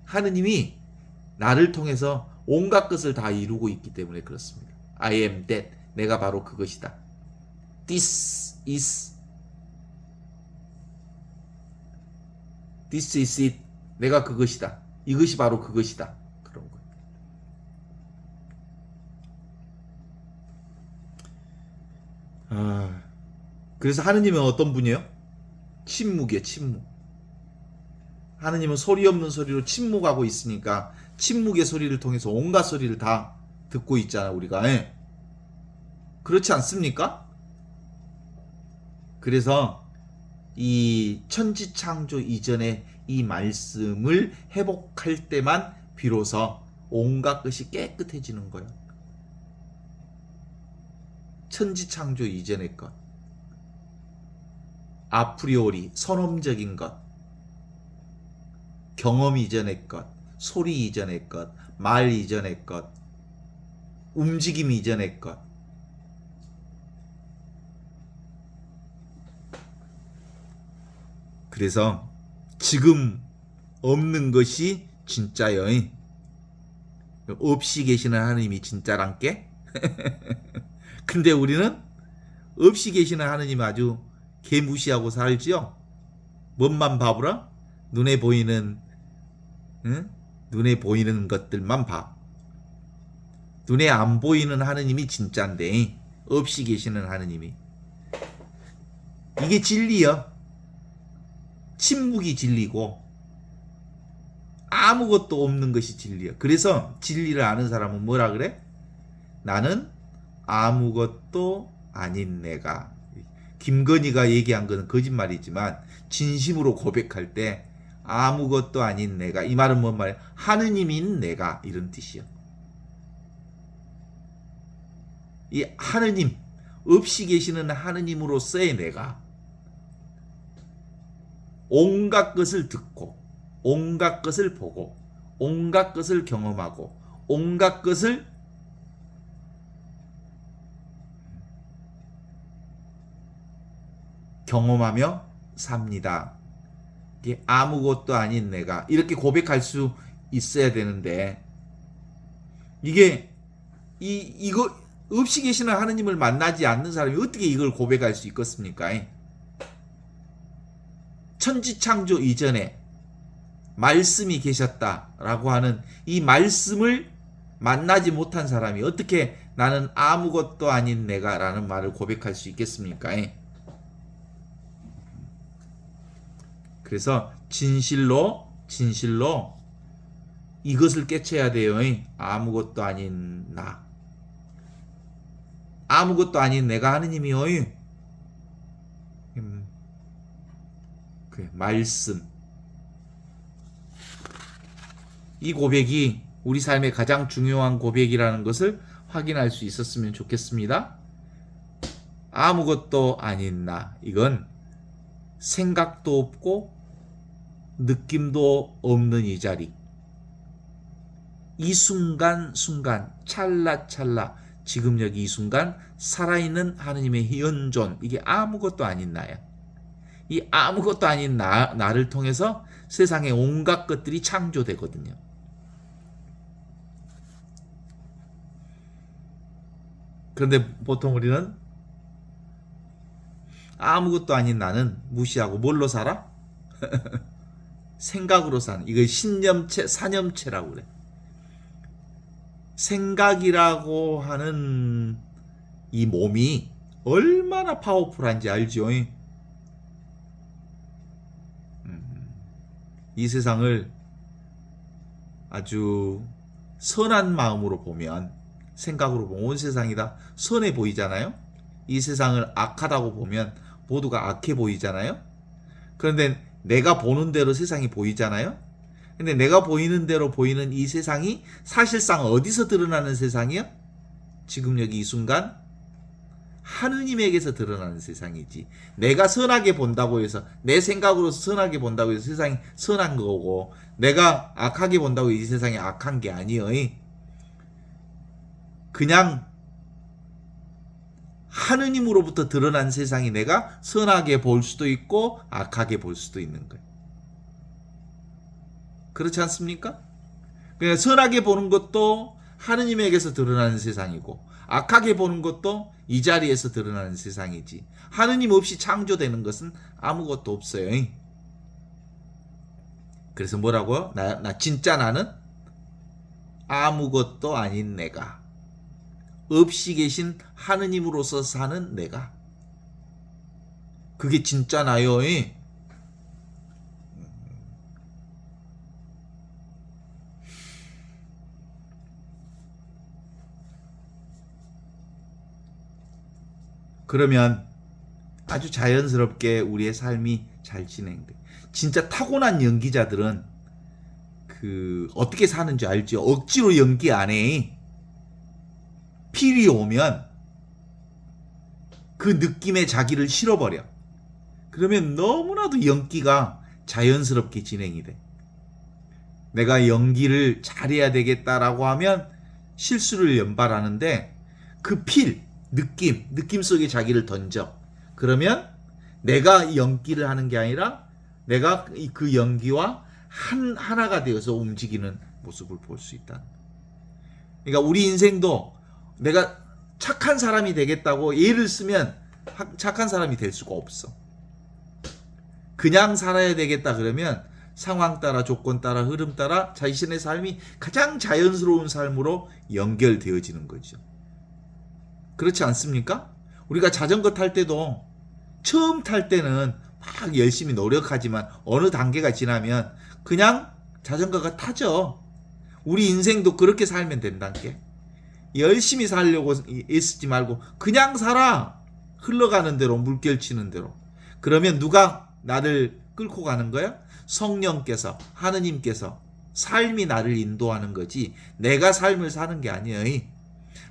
하느님이 나를 통해서 온갖 것을 다 이루고 있기 때문에 그렇습니다. I am that. 내가 바로 그것이다. This is it. 내가 그것이다. 이것이 바로 그것이다. 그런 거예요. 그래서 하느님은 어떤 분이에요? 침묵이에요. 침묵. 하느님은 소리 없는 소리로 침묵하고 있으니까 침묵의 소리를 통해서 온갖 소리를 다 듣고 있잖아 우리가. 그렇지 않습니까? 그래서 이 천지창조 이전에 이 말씀을 회복할 때만 비로소 온갖 것이 깨끗해지는 거예요. 천지창조 이전의 것, 아프리오리 선험적인 것, 경험 이전의 것, 소리 이전의 것, 말 이전의 것, 움직임 이전의 것. 그래서 지금 없는 것이 진짜요. 없이 계시는 하느님이 진짜란께? 근데 우리는 없이 계시는 하느님 아주 개무시하고 살지요. 뭔만 봐보라? 눈에 보이는 것들만 봐. 눈에 안 보이는 하느님이 진짜인데 없이 계시는 하느님이. 이게 진리야. 침묵이 진리고 아무것도 없는 것이 진리야. 그래서 진리를 아는 사람은 뭐라 그래? 나는 아무것도 아닌 내가. 김건희가 얘기한 것은 거짓말이지만 진심으로 고백할 때 아무것도 아닌 내가. 이 말은 뭔 말이야? 하느님인 내가 이런 뜻이야. 이 하느님, 없이 계시는 하느님으로서의 내가 온갖 것을 듣고 온갖 것을 보고 온갖 것을 경험하고 온갖 것을 경험하며 삽니다. 이게 아무것도 아닌 내가 이렇게 고백할 수 있어야 되는데 이게 이거 없이 계시는 하느님을 만나지 않는 사람이 어떻게 이걸 고백할 수 있겠습니까? 천지창조 이전에 말씀이 계셨다라고 하는 이 말씀을 만나지 못한 사람이 어떻게 나는 아무것도 아닌 내가라는 말을 고백할 수 있겠습니까? 그래서 진실로 이것을 깨쳐야 돼요. 아무것도 아닌 나. 아무것도 아닌 내가 하느님이요. 말씀. 이 고백이 우리 삶의 가장 중요한 고백이라는 것을 확인할 수 있었으면 좋겠습니다. 아무것도 아닌 나. 이건 생각도 없고 느낌도 없는 이 자리. 이 순간순간 찰나찰나 지금 여기 이 순간 살아있는 하느님의 현존, 이게 아무것도 아닌 나야. 이 아무것도 아닌 나를 통해서 세상의 온갖 것들이 창조되거든요. 그런데 보통 우리는 아무것도 아닌 나는 무시하고 뭘로 살아? 생각으로 사는, 이거 신념체, 사념체라고 그래. 생각이라고 하는 이 몸이 얼마나 파워풀한지 알죠? 이 세상을 아주 선한 마음으로 보면, 생각으로 보면 온 세상이 다 선해 보이잖아요. 이 세상을 악하다고 보면 모두가 악해 보이잖아요. 그런데 내가 보는 대로 세상이 보이잖아요. 근데 내가 보이는 대로 보이는 이 세상이 사실상 어디서 드러나는 세상이요? 지금 여기 이 순간 하느님에게서 드러나는 세상이지. 내가 선하게 본다고 해서, 내 생각으로 선하게 본다고 해서 세상이 선한 거고, 내가 악하게 본다고 이 세상이 악한 게 아니에요. 그냥 하느님으로부터 드러난 세상이 내가 선하게 볼 수도 있고 악하게 볼 수도 있는 거예요. 그렇지 않습니까? 그냥 선하게 보는 것도 하느님에게서 드러나는 세상이고, 악하게 보는 것도 이 자리에서 드러나는 세상이지. 하느님 없이 창조되는 것은 아무것도 없어요. 그래서 뭐라고요? 진짜 나는 아무것도 아닌 내가, 없이 계신 하느님으로서 사는 내가, 그게 진짜 나요. 그러면 아주 자연스럽게 우리의 삶이 잘 진행돼. 진짜 타고난 연기자들은 어떻게 사는지 알죠? 억지로 연기 안 해. 필이 오면 그 느낌에 자기를 실어버려. 그러면 너무나도 연기가 자연스럽게 진행이 돼. 내가 연기를 잘해야 되겠다라고 하면 실수를 연발하는데, 그 느낌 속에 자기를 던져. 그러면 내가 연기를 하는 게 아니라 내가 그 연기와 하나가 되어서 움직이는 모습을 볼 수 있다. 그러니까 우리 인생도 내가 착한 사람이 되겠다고 예를 쓰면 착한 사람이 될 수가 없어. 그냥 살아야 되겠다 그러면 상황 따라, 조건 따라, 흐름 따라 자신의 삶이 가장 자연스러운 삶으로 연결되어지는 거죠. 그렇지 않습니까? 우리가 자전거 탈 때도 처음 탈 때는 막 열심히 노력하지만 어느 단계가 지나면 그냥 자전거가 타죠. 우리 인생도 그렇게 살면 된다는 게. 열심히 살려고 애쓰지 말고 그냥 살아. 흘러가는 대로, 물결치는 대로. 그러면 누가 나를 끌고 가는 거야? 성령께서, 하느님께서 삶이 나를 인도하는 거지 내가 삶을 사는 게 아니에요.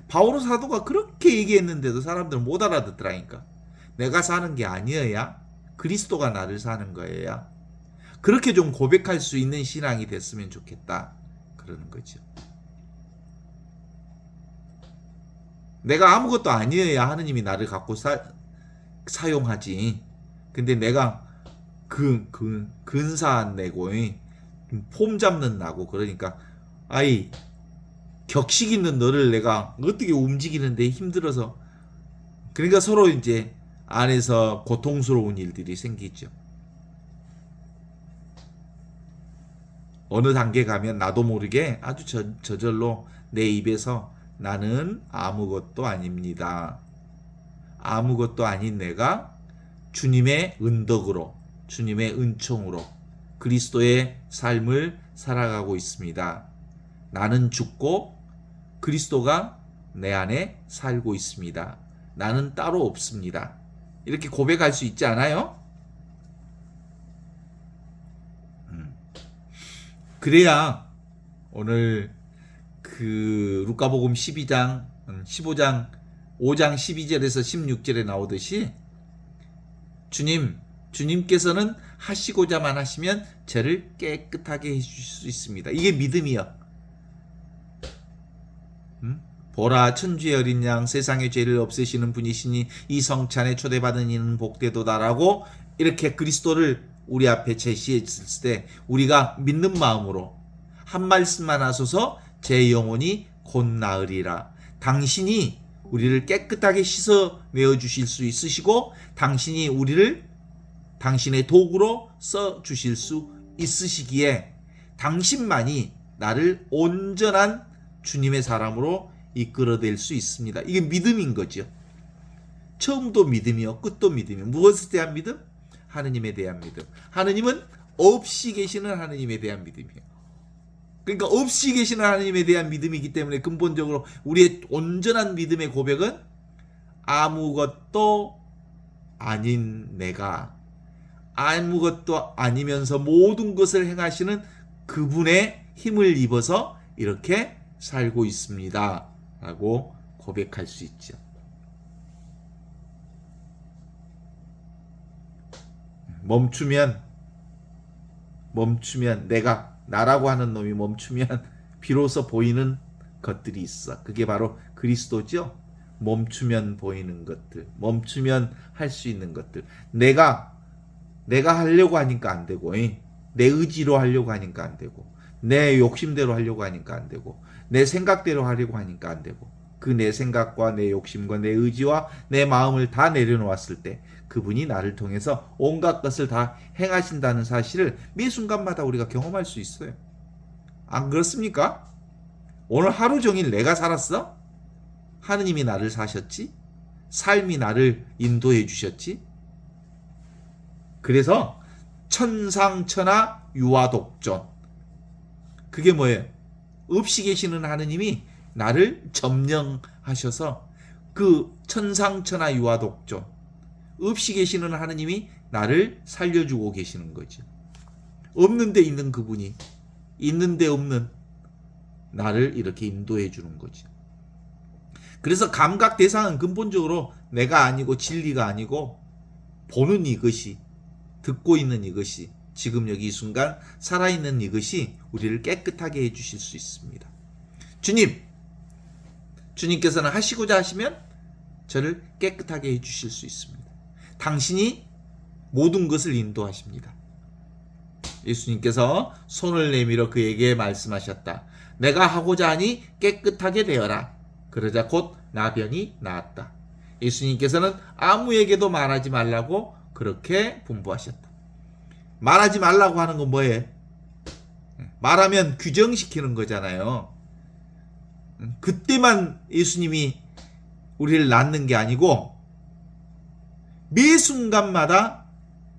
바오로 사도가 그렇게 얘기했는데도 사람들은 못 알아듣더라니까. 내가 사는 게 아니어야 그리스도가 나를 사는 거예요. 그렇게 좀 고백할 수 있는 신앙이 됐으면 좋겠다. 그러는 거죠. 내가 아무것도 아니어야 하느님이 나를 갖고 사용하지. 근데 내가 근사한 내고 폼 잡는 나고, 그러니까 격식 있는 너를 내가 어떻게 움직이는데 힘들어서, 그러니까 서로 이제 안에서 고통스러운 일들이 생기죠. 어느 단계 가면 나도 모르게 아주 저절로 내 입에서 나는 아무것도 아닙니다. 아무것도 아닌 내가 주님의 은덕으로, 주님의 은총으로 그리스도의 삶을 살아가고 있습니다. 나는 죽고 그리스도가 내 안에 살고 있습니다. 나는 따로 없습니다. 이렇게 고백할 수 있지 않아요? 그래야 오늘 루카복음 15장 5장 12절에서 16절에 나오듯이 주님 주님께서는 하시고자만 하시면 저를 깨끗하게 해주실 수 있습니다. 이게 믿음이요. 보라, 천주의 어린 양, 세상의 죄를 없애시는 분이시니 이 성찬에 초대받은 이는 복되도다라고 이렇게 그리스도를 우리 앞에 제시했을 때 우리가 믿는 마음으로 한 말씀만 하소서 제 영혼이 곧 나으리라. 당신이 우리를 깨끗하게 씻어 내어 주실 수 있으시고 당신이 우리를 당신의 도구로 써 주실 수 있으시기에 당신만이 나를 온전한 주님의 사람으로 이끌어낼 수 있습니다. 이게 믿음인 거죠. 처음도 믿음이요, 끝도 믿음이요. 무엇에 대한 믿음? 하느님에 대한 믿음. 하느님은 없이 계시는 하느님에 대한 믿음이에요. 그러니까 없이 계시는 하느님에 대한 믿음이기 때문에 근본적으로 우리의 온전한 믿음의 고백은 아무것도 아닌 내가 아무것도 아니면서 모든 것을 행하시는 그분의 힘을 입어서 이렇게 살고 있습니다 라고 고백할 수 있죠. 멈추면 내가 나라고 하는 놈이 멈추면 비로소 보이는 것들이 있어. 그게 바로 그리스도죠. 멈추면 보이는 것들, 멈추면 할 수 있는 것들. 내가 하려고 하니까 안 되고, 내 의지로 하려고 하니까 안 되고, 내 욕심대로 하려고 하니까 안 되고, 내 생각대로 하려고 하니까 안 되고, 그 내 생각과 내 욕심과 내 의지와 내 마음을 다 내려놓았을 때 그분이 나를 통해서 온갖 것을 다 행하신다는 사실을 매 순간마다 우리가 경험할 수 있어요. 안 그렇습니까? 오늘 하루 종일 내가 살았어? 하느님이 나를 사셨지? 삶이 나를 인도해 주셨지? 그래서 천상천하 유아독존. 그게 뭐예요? 없이 계시는 하느님이 나를 점령하셔서 그 천상천하 유아독존. 없이 계시는 하느님이 나를 살려주고 계시는 거죠. 없는데 있는 그분이 있는데 없는 나를 이렇게 인도해 주는 거죠. 그래서 감각 대상은 근본적으로 내가 아니고 진리가 아니고 보는 이것이, 듣고 있는 이것이, 지금 여기 이 순간 살아있는 이것이 우리를 깨끗하게 해주실 수 있습니다. 주님께서는 하시고자 하시면 저를 깨끗하게 해주실 수 있습니다. 당신이 모든 것을 인도하십니다. 예수님께서 손을 내밀어 그에게 말씀하셨다. 내가 하고자 하니 깨끗하게 되어라. 그러자 곧 나병이 나았다. 예수님께서는 아무에게도 말하지 말라고 그렇게 분부하셨다. 말하지 말라고 하는 건 뭐예요? 말하면 규정시키는 거잖아요. 그때만 예수님이 우리를 낳는 게 아니고 매 순간마다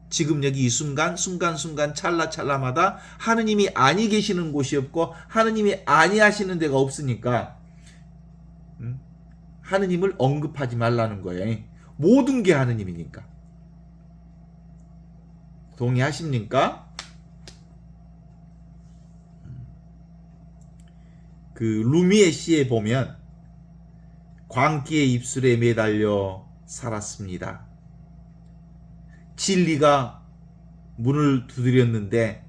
지금 여기 이 순간 찰나찰나마다 하느님이 아니 계시는 곳이 없고 하느님이 아니 하시는 데가 없으니까 하느님을 언급하지 말라는 거예요. 모든 게 하느님이니까. 동의하십니까? 그 루미의 시에 보면 광기의 입술에 매달려 살았습니다. 진리가 문을 두드렸는데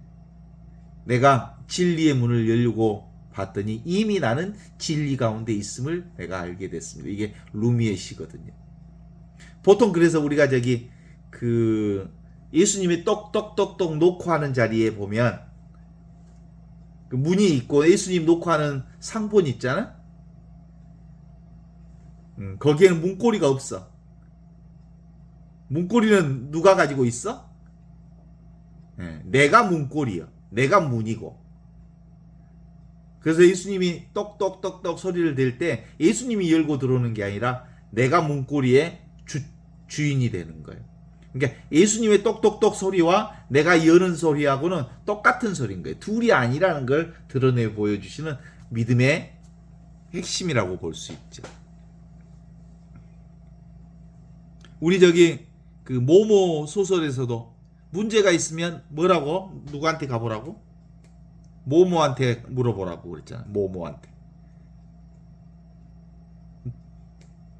내가 진리의 문을 열려고 봤더니 이미 나는 진리 가운데 있음을 내가 알게 됐습니다. 이게 루미의 시거든요. 보통 그래서 우리가 저기 그 예수님이 똑똑똑똑 놓고 하는 자리에 보면 그 문이 있고 예수님 놓고 하는 상본 있잖아? 거기에는 문고리가 없어. 문고리는 누가 가지고 있어? 내가 문고리요. 내가 문이고. 그래서 예수님이 똑똑똑똑 소리를 댈 때 예수님이 열고 들어오는 게 아니라 내가 문고리의 주인이 되는 거예요. 그러니까 예수님의 똑똑똑 소리와 내가 여는 소리하고는 똑같은 소리인 거예요. 둘이 아니라는 걸 드러내 보여주시는 믿음의 핵심이라고 볼 수 있죠. 우리 저기 그 모모 소설에서도 문제가 있으면 뭐라고? 누구한테 가보라고? 모모한테 물어보라고 그랬잖아. 모모한테.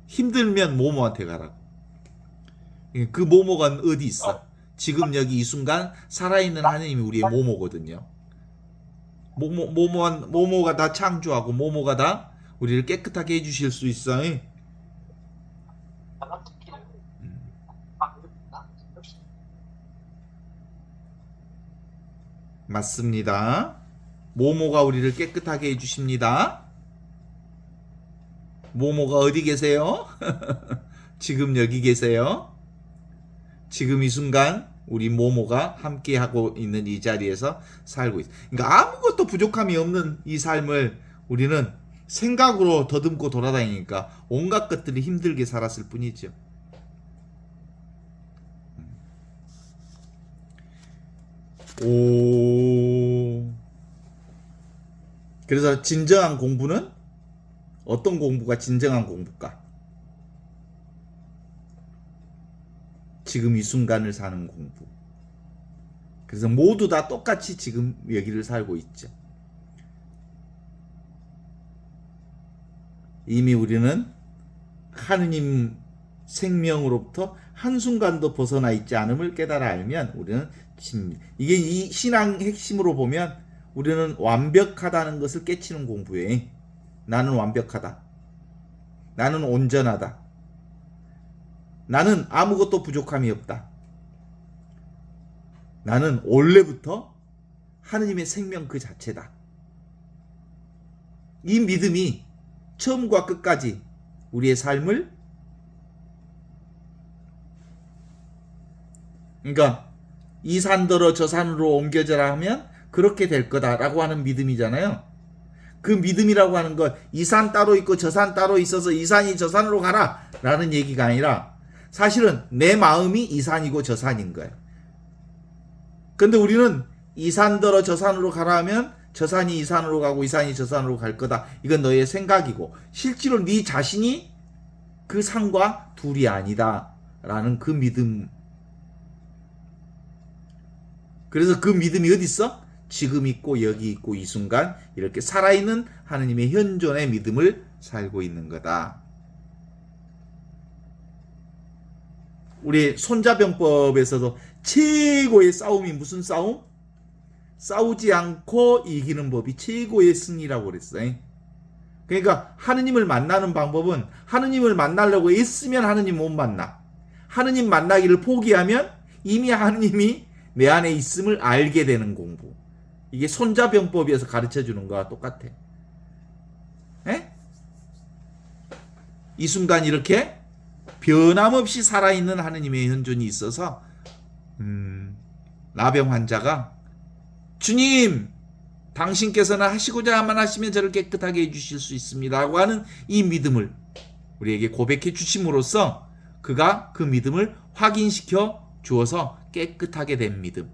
힘들면 모모한테 가라고. 그 모모가 어디 있어? 지금 여기 이 순간 살아있는 하느님이 우리의 모모거든요. 모모가 다 창조하고 모모가 다 우리를 깨끗하게 해주실 수 있어요. 맞습니다. 모모가 우리를 깨끗하게 해주십니다. 모모가 어디 계세요? 지금 여기 계세요. 지금 이 순간 우리 모모가 함께하고 있는 이 자리에서 살고 있어요. 그러니까 아무것도 부족함이 없는 이 삶을 우리는 생각으로 더듬고 돌아다니니까 온갖 것들이 힘들게 살았을 뿐이죠. 오. 그래서 진정한 공부는 어떤 공부가 진정한 공부일까? 지금 이 순간을 사는 공부. 그래서 모두 다 똑같이 지금 여기를 살고 있죠. 이미 우리는 하느님 생명으로부터 한순간도 벗어나 있지 않음을 깨달아 알면 우리는 이게 이 신앙 핵심으로 보면 우리는 완벽하다는 것을 깨치는 공부에 나는 완벽하다. 나는 온전하다. 나는 아무것도 부족함이 없다. 나는 원래부터 하느님의 생명 그 자체다. 이 믿음이 처음과 끝까지 우리의 삶을 그러니까 이 산더러 저 산으로 옮겨져라 하면 그렇게 될 거다라고 하는 믿음이잖아요. 그 믿음이라고 하는 건 이 산 따로 있고 저 산 따로 있어서 이 산이 저 산으로 가라 라는 얘기가 아니라 사실은 내 마음이 이 산이고 저 산인 거예요. 근데 우리는 이 산더러 저 산으로 가라 하면 저 산이 이 산으로 가고 이 산이 저 산으로 갈 거다. 이건 너의 생각이고 실제로 네 자신이 그 산과 둘이 아니다 라는 그 믿음. 그래서 그 믿음이 어디 있어? 지금 있고 여기 있고 이 순간 이렇게 살아있는 하느님의 현존의 믿음을 살고 있는 거다. 우리 손자병법에서도 최고의 싸움이 무슨 싸움? 싸우지 않고 이기는 법이 최고의 승리라고 그랬어요. 그러니까 하느님을 만나는 방법은 하느님을 만나려고 애쓰면 하느님 못 만나. 하느님 만나기를 포기하면 이미 하느님이 내 안에 있음을 알게 되는 공부. 이게 손자병법에서 가르쳐주는 거와 똑같아. 에? 이 순간 이렇게 변함없이 살아있는 하느님의 현존이 있어서 나병 환자가 주님 당신께서는 하시고자 하시면 저를 깨끗하게 해주실 수 있습니다 라고 하는 이 믿음을 우리에게 고백해 주심으로써 그가 그 믿음을 확인시켜 주어서 깨끗하게 된 믿음.